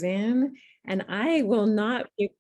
in, and I will not be,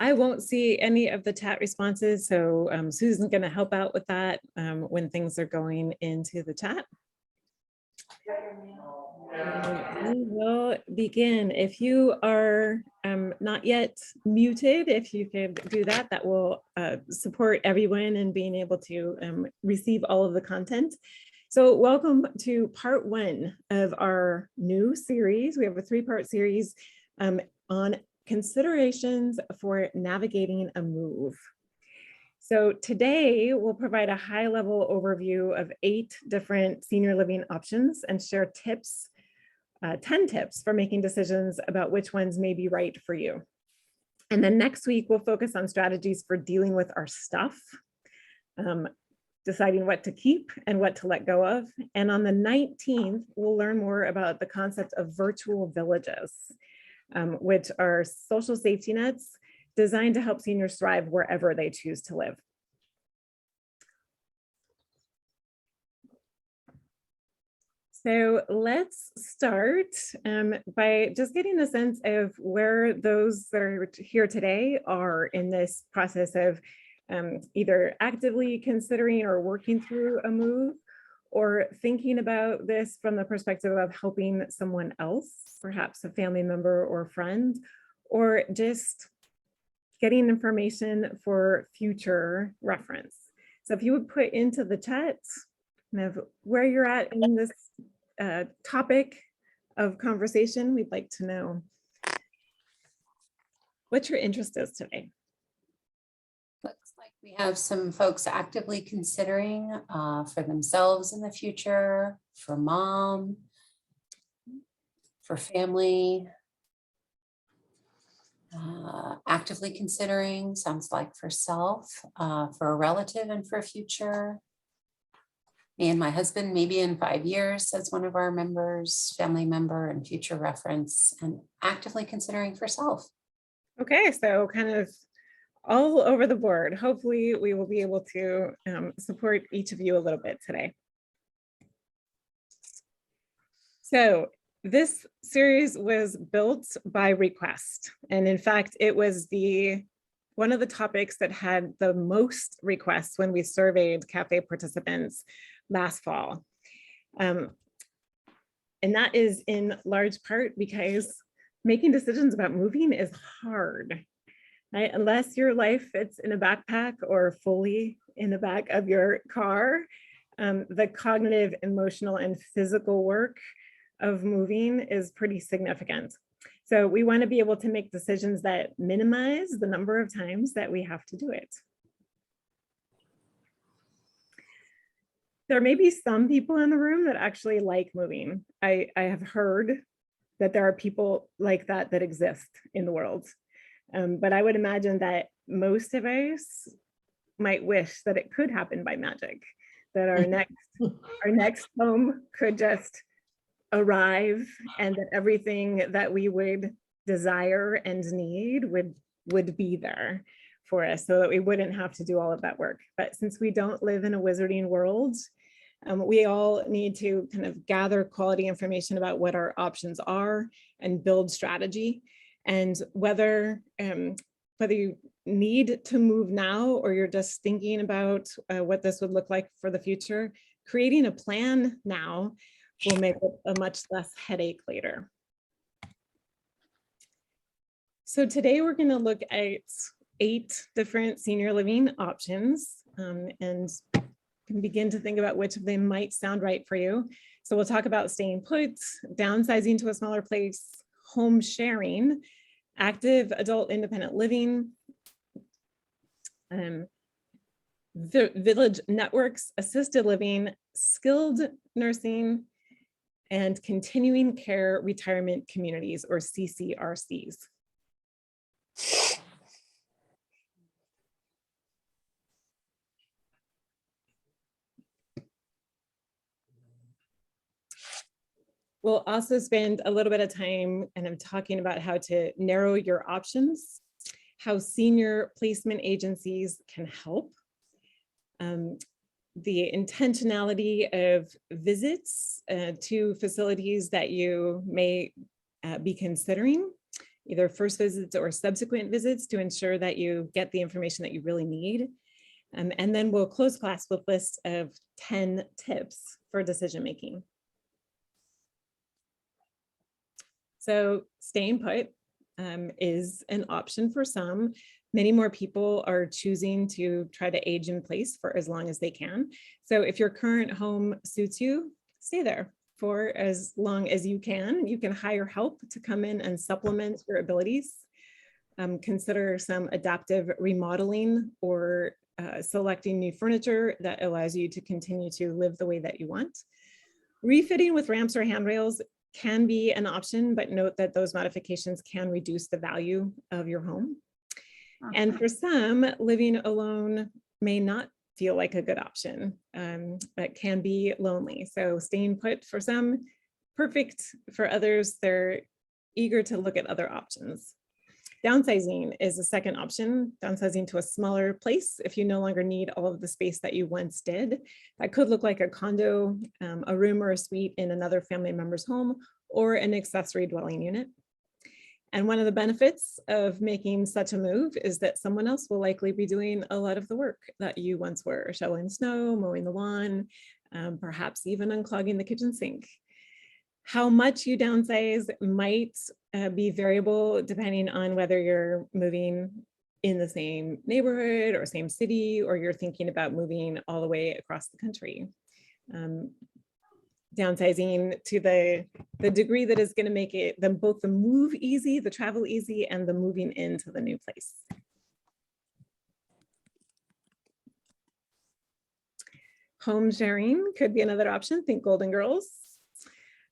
I won't see any of the chat responses, so Susan's going to help out with that when things are going into the chat. We will begin. If you are not yet muted, if you could do that, that will support everyone in being able to receive all of the content. So welcome to part one of our new series. We have a three-part series on considerations for navigating a move. So today we'll provide a high-level overview of 8 different senior living options and share tips, 10 tips for making decisions about which ones may be right for you. And then next week we'll focus on strategies for dealing with our stuff, deciding what to keep and what to let go of. And on the 19th, we'll learn more about the concept of virtual villages, which are social safety nets designed to help seniors thrive wherever they choose to live. So let's start by just getting a sense of where those that are here today are in this process of either actively considering or working through a move, or thinking about this from the perspective of helping someone else, perhaps a family member or friend, or just getting information for future reference. So if you would put into the chat kind of where you're at in this topic of conversation, we'd like to know what your interest is today. Looks like we have some folks actively considering for themselves in the future, for mom, for family, actively considering, sounds like for self, for a relative and for future. Me and my husband, maybe in 5 years, says one of our members, family member and future reference, and actively considering for self. Okay, so kind of all over the board. Hopefully we will be able to support each of you a little bit today. So this series was built by request. And in fact, it was one of the topics that had the most requests when we surveyed CAFE participants last fall. And that is in large part because making decisions about moving is hard, right? Unless your life fits in a backpack or fully in the back of your car, the cognitive, emotional, and physical work of moving is pretty significant. So we want to be able to make decisions that minimize the number of times that we have to do it. There may be some people in the room that actually like moving. I have heard that there are people like that that exist in the world. But I would imagine that most of us might wish that it could happen by magic, that our next home could just arrive and that everything that we would desire and need would be there for us so that we wouldn't have to do all of that work. But since we don't live in a wizarding world, we all need to kind of gather quality information about what our options are and build strategy. And whether you need to move now or you're just thinking about what this would look like for the future, creating a plan now will make it a much less headache later. So today we're going to look at 8 different senior living options and can begin to think about which of them might sound right for you. So we'll talk about staying put, downsizing to a smaller place, home sharing, active adult independent living, village networks, assisted living, skilled nursing, and continuing care retirement communities, or CCRCs. We'll also spend a little bit of time and I'm talking about how to narrow your options, how senior placement agencies can help, the intentionality of visits to facilities that you may be considering, either first visits or subsequent visits, to ensure that you get the information that you really need. And then we'll close class with a list of 10 tips for decision making. So staying put is an option for some. Many more people are choosing to try to age in place for as long as they can. So if your current home suits you, stay there for as long as you can. You can hire help to come in and supplement your abilities. Consider some adaptive remodeling or selecting new furniture that allows you to continue to live the way that you want. Refitting with ramps or handrails can be an option, but note that those modifications can reduce the value of your home. And for some, living alone may not feel like a good option. That can be lonely. So staying put for some, perfect for others. They're eager to look at other options. Downsizing is a second option, downsizing to a smaller place if you no longer need all of the space that you once did. That could look like a condo, a room or a suite in another family member's home, or an accessory dwelling unit. And one of the benefits of making such a move is that someone else will likely be doing a lot of the work that you once were, shoveling snow, mowing the lawn, perhaps even unclogging the kitchen sink. How much you downsize might be variable depending on whether you're moving in the same neighborhood or same city, or you're thinking about moving all the way across the country. Downsizing to the degree that is going to make it both the move easy, the travel easy, and the moving into the new place. Home sharing could be another option. Think Golden Girls.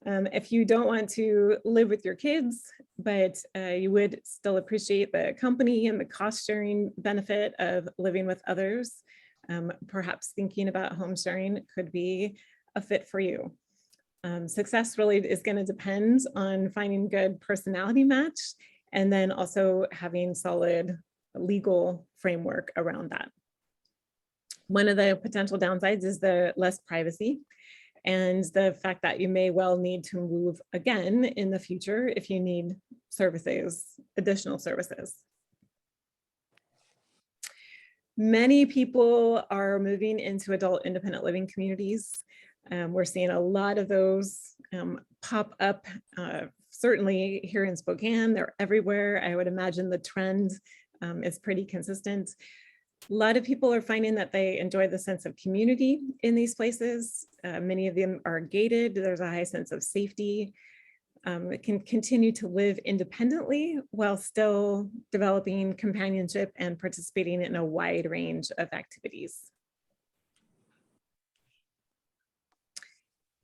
If you don't want to live with your kids, but you would still appreciate the company and the cost sharing benefit of living with others, perhaps thinking about home sharing could be a fit for you. Success really is going to depend on finding good personality match, and then also having solid legal framework around that. One of the potential downsides is the less privacy and the fact that you may well need to move again in the future if you need services, additional services. Many people are moving into adult independent living communities. We're seeing a lot of those pop up, certainly here in Spokane. They're everywhere. I would imagine the trend is pretty consistent. A lot of people are finding that they enjoy the sense of community in these places. Many of them are gated. There's a high sense of safety. It can continue to live independently while still developing companionship and participating in a wide range of activities.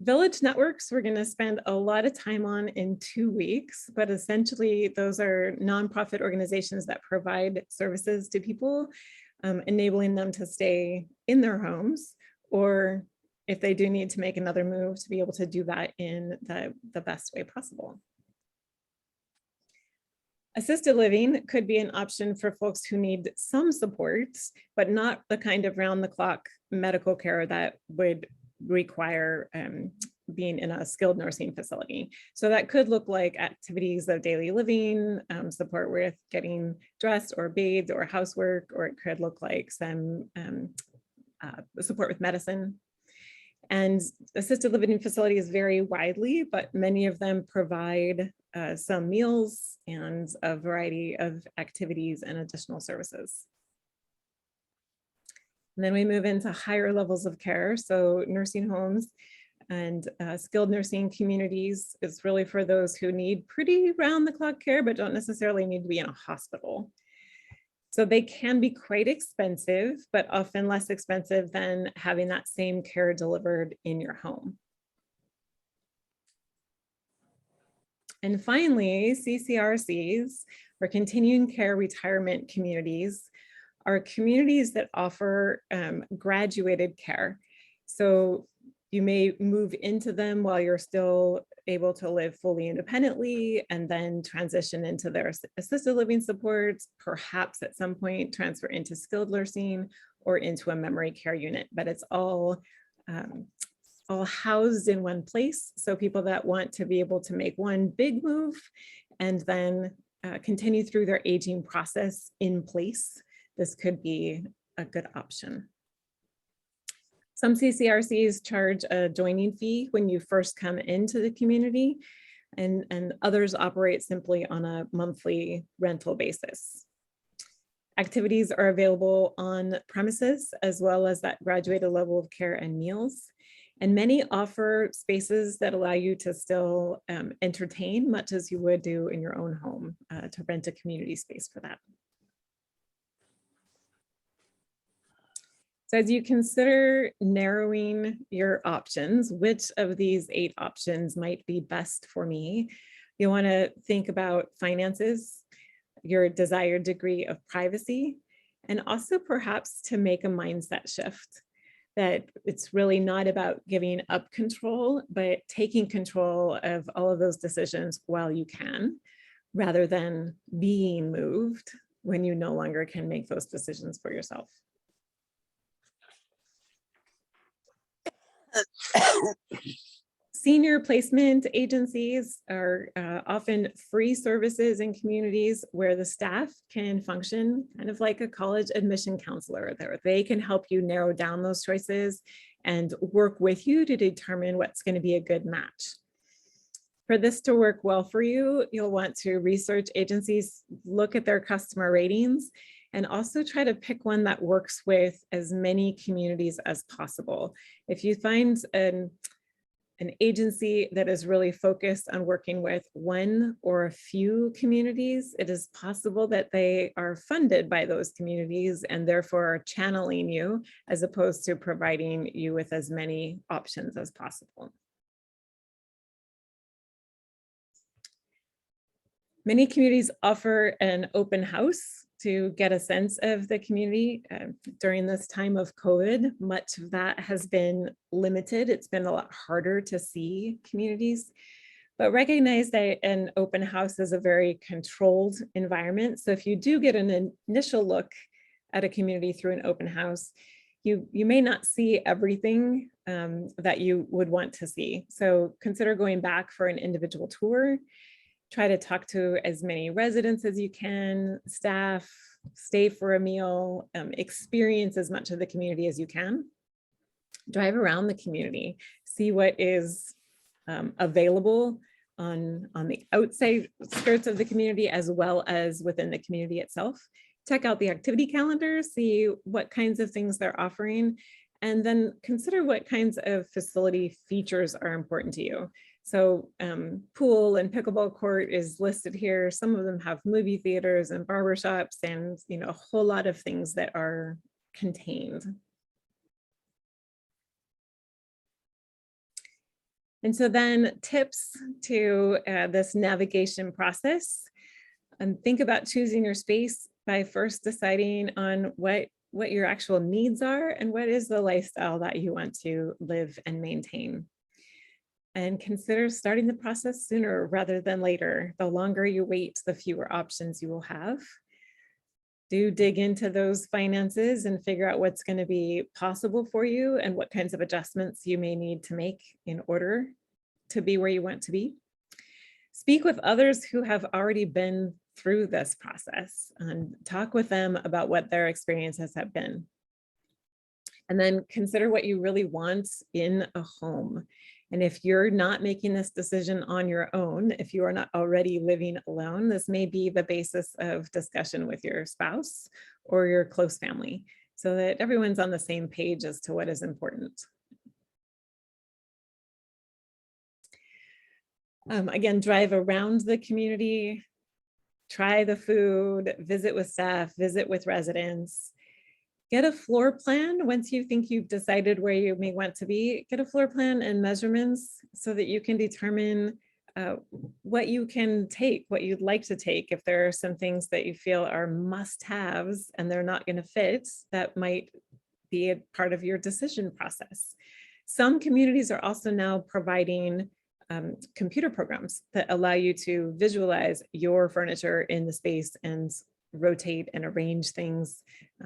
Village networks, we're going to spend a lot of time on in 2 weeks, but essentially those are nonprofit organizations that provide services to people, enabling them to stay in their homes, or if they do need to make another move, to be able to do that in the best way possible. Assisted living could be an option for folks who need some support, but not the kind of round-the-clock medical care that would require being in a skilled nursing facility. So that could look like activities of daily living, support with getting dressed or bathed or housework, or it could look like some support with medicine. And assisted living facilities vary widely, but many of them provide some meals and a variety of activities and additional services. And then we move into higher levels of care. So nursing homes and skilled nursing communities is really for those who need pretty round the clock care, but don't necessarily need to be in a hospital. So they can be quite expensive, but often less expensive than having that same care delivered in your home. And finally, CCRCs, or continuing care retirement communities, are communities that offer graduated care. So you may move into them while you're still able to live fully independently, and then transition into their assisted living supports, perhaps at some point transfer into skilled nursing, or into a memory care unit, but it's all housed in one place. So people that want to be able to make one big move and then continue through their aging process in place, this could be a good option. Some CCRCs charge a joining fee when you first come into the community, and others operate simply on a monthly rental basis. Activities are available on premises, as well as that graduated level of care and meals. And many offer spaces that allow you to still entertain much as you would do in your own home, to rent a community space for that. So as you consider narrowing your options, which of these 8 options might be best for me, you want to think about finances, your desired degree of privacy, and also perhaps to make a mindset shift that it's really not about giving up control, but taking control of all of those decisions while you can, rather than being moved when you no longer can make those decisions for yourself. Senior placement agencies are often free services in communities where the staff can function kind of like a college admission counselor. They can help you narrow down those choices and work with you to determine what's going to be a good match. For this to work well for you, you'll want to research agencies, look at their customer ratings, and also try to pick one that works with as many communities as possible. If you find an agency that is really focused on working with one or a few communities, it is possible that they are funded by those communities and therefore are channeling you as opposed to providing you with as many options as possible. Many communities offer an open house to get a sense of the community. During this time of COVID, much of that has been limited. It's been a lot harder to see communities, but recognize that an open house is a very controlled environment. So if you do get an initial look at a community through an open house, you may not see everything that you would want to see. So consider going back for an individual tour. Try to talk to as many residents as you can, staff, stay for a meal, experience as much of the community as you can. Drive around the community, see what is available on the outside skirts of the community as well as within the community itself. Check out the activity calendar, see what kinds of things they're offering, and then consider what kinds of facility features are important to you. So pool and pickleball court is listed here. Some of them have movie theaters and barbershops and a whole lot of things that are contained. And so then tips to this navigation process. Think about choosing your space by first deciding on what your actual needs are and what is the lifestyle that you want to live and maintain. And consider starting the process sooner rather than later. The longer you wait, the fewer options you will have. Do dig into those finances and figure out what's going to be possible for you and what kinds of adjustments you may need to make in order to be where you want to be. Speak with others who have already been through this process and talk with them about what their experiences have been. And then consider what you really want in a home. And if you're not making this decision on your own, if you are not already living alone, this may be the basis of discussion with your spouse or your close family so that everyone's on the same page as to what is important. Again, drive around the community, try the food, visit with staff, visit with residents. Get a floor plan once you think you've decided where you may want to be. Get a floor plan and measurements so that you can determine what you can take, what you'd like to take. If there are some things that you feel are must-haves and they're not going to fit, that might be a part of your decision process. Some communities are also now providing computer programs that allow you to visualize your furniture in the space and rotate and arrange things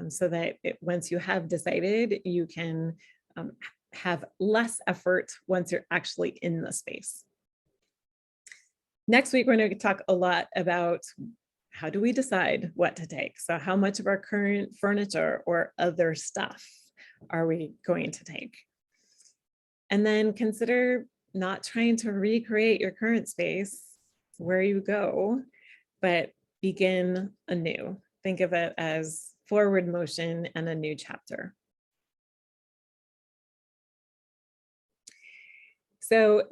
so that once you have decided, you can have less effort once you're actually in the space. Next week, we're going to talk a lot about how do we decide what to take? So how much of our current furniture or other stuff are we going to take? And then consider not trying to recreate your current space where you go, but begin anew. Think of it as forward motion and a new chapter. So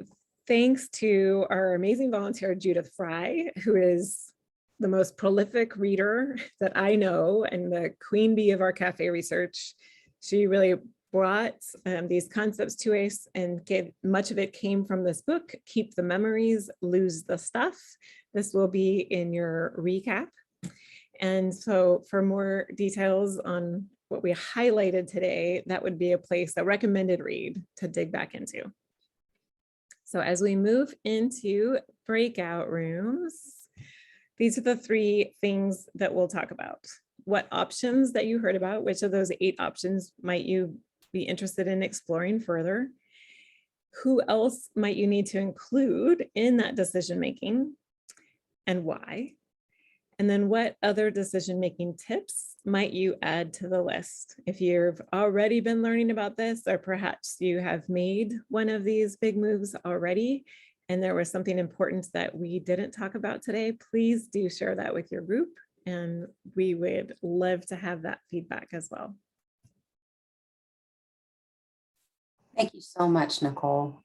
thanks to our amazing volunteer, Judith Fry, who is the most prolific reader that I know and the queen bee of our cafe research. She really brought these concepts to us, and much of it came from this book, Keep the Memories, Lose the Stuff. This will be in your recap. And so for more details on what we highlighted today, that would be a place, a recommended read to dig back into. So as we move into breakout rooms, these are the 3 things that we'll talk about. What options that you heard about, which of those 8 options might you be interested in exploring further? Who else might you need to include in that decision-making and why? And then what other decision-making tips might you add to the list? If you've already been learning about this, or perhaps you have made one of these big moves already, and there was something important that we didn't talk about today, please do share that with your group, and we would love to have that feedback as well. Thank you so much, Nicole.